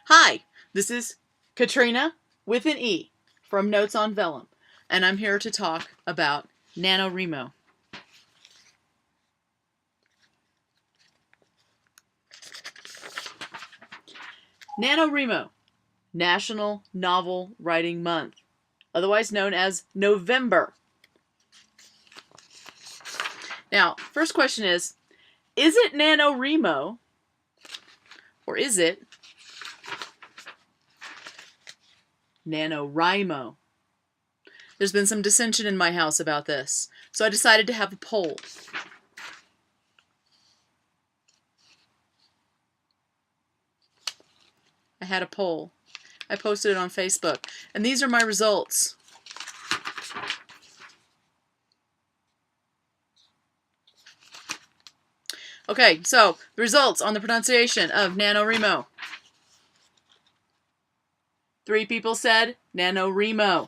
Hi, this is Katrina with an E from Notes on Vellum, and I'm here to talk about NaNoWriMo. NaNoWriMo, National Novel Writing Month, otherwise known as November. Now, first question is it NaNoWriMo or is it NaNoWriMo? There's been some dissension in my house about this, so I decided to have a poll. I had a poll. I posted it on Facebook, and these are my results. Okay, so the results on the pronunciation of NaNoWriMo. 3 people said NaNoWriMo.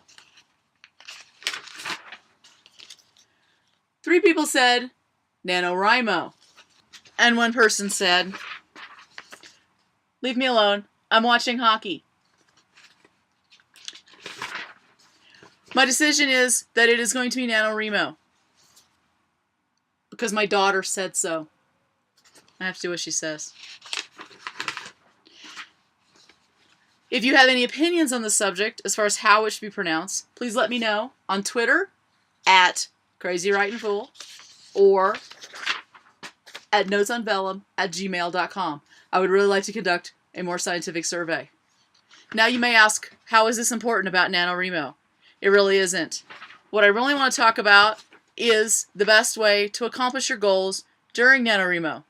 3 people said NaNoWriMo. And 1 person said, leave me alone, I'm watching hockey. My decision is that it is going to be NaNoWriMo, because my daughter said so. I have to do what she says. If you have any opinions on the subject as far as how it should be pronounced, please let me know on Twitter at CrazyWritingFool or at notesonvellum@gmail.com. I would really like to conduct a more scientific survey. Now you may ask, how is this important about NaNoWriMo? It really isn't. What I really want to talk about is the best way to accomplish your goals during NaNoWriMo.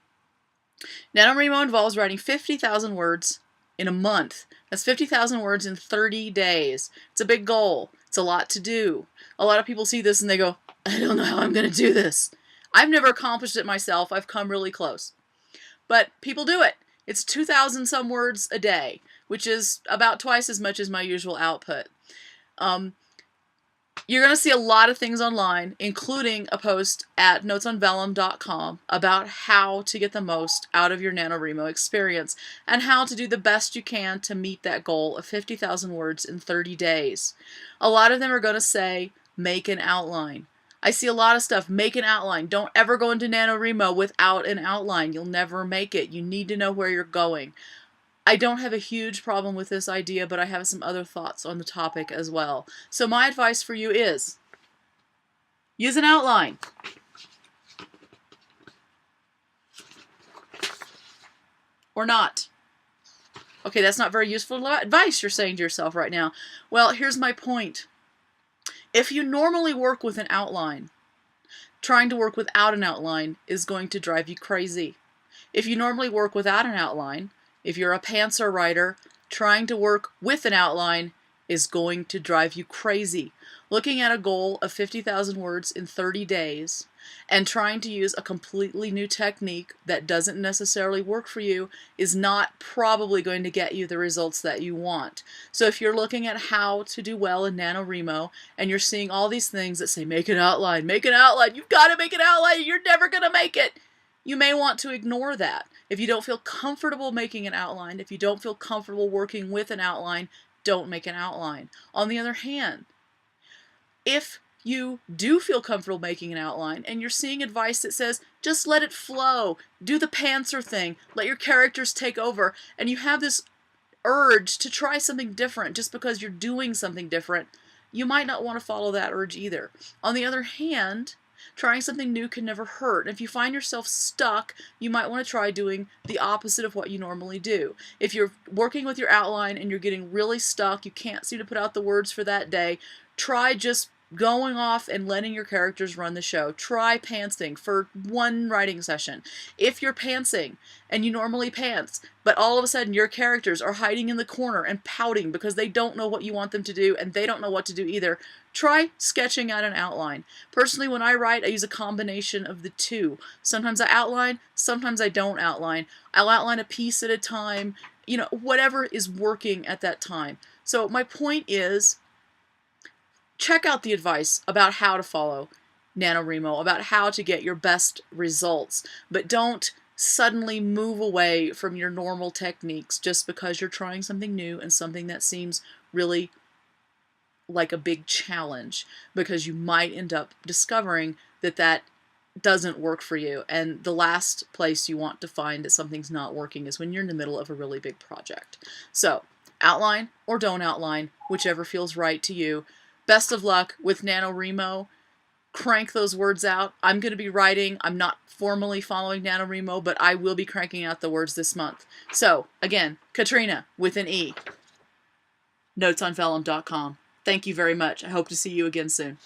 NaNoWriMo involves writing 50,000 words in a month. That's 50,000 words in 30 days. It's a big goal. It's a lot to do. A lot of people see this and they go, I don't know how I'm going to do this. I've never accomplished it myself. I've come really close. But people do it. It's 2,000 some words a day, which is about twice as much as my usual output. You're going to see a lot of things online, including a post at notesonvellum.com about how to get the most out of your NaNoWriMo experience and how to do the best you can to meet that goal of 50,000 words in 30 days. A lot of them are going to say, make an outline. I see a lot of stuff, make an outline. Don't ever go into NaNoWriMo without an outline. You'll never make it. You need to know where you're going. I don't have a huge problem with this idea, but I have some other thoughts on the topic as well. So my advice for you is, use an outline. Or not. Okay, that's not very useful advice you're saying to yourself right now. Well, here's my point. If you normally work with an outline, trying to work without an outline is going to drive you crazy. If you normally work without an outline, if you're a pantser writer, trying to work with an outline is going to drive you crazy. Looking at a goal of 50,000 words in 30 days and trying to use a completely new technique that doesn't necessarily work for you is not probably going to get you the results that you want. So if you're looking at how to do well in NaNoWriMo and you're seeing all these things that say make an outline, you've got to make an outline, you're never going to make it. You may want to ignore that. If you don't feel comfortable making an outline, if you don't feel comfortable working with an outline, don't make an outline. On the other hand, if you do feel comfortable making an outline and you're seeing advice that says, just let it flow, do the pantser thing, let your characters take over, and you have this urge to try something different just because you're doing something different, you might not want to follow that urge either. On the other hand, trying something new can never hurt. If you find yourself stuck, you might want to try doing the opposite of what you normally do. If you're working with your outline and you're getting really stuck, you can't seem to put out the words for that day, try just going off and letting your characters run the show. Try pantsing for 1 writing session. If you're pantsing and you normally pants, but all of a sudden your characters are hiding in the corner and pouting because they don't know what you want them to do and they don't know what to do either, try sketching out an outline. Personally, when I write, I use a combination of the two. Sometimes I outline, sometimes I don't outline. I'll outline a piece at a time, whatever is working at that time. So my point is, check out the advice about how to follow NaNoWriMo, about how to get your best results, but don't suddenly move away from your normal techniques just because you're trying something new and something that seems really like a big challenge, because you might end up discovering that that doesn't work for you. And the last place you want to find that something's not working is when you're in the middle of a really big project. So outline or don't outline, whichever feels right to you. Best of luck with NaNoWriMo. Crank those words out. I'm going to be writing. I'm not formally following NaNoWriMo, but I will be cranking out the words this month. So again, Katrina with an E. Notesonvellum.com. Thank you very much. I hope to see you again soon.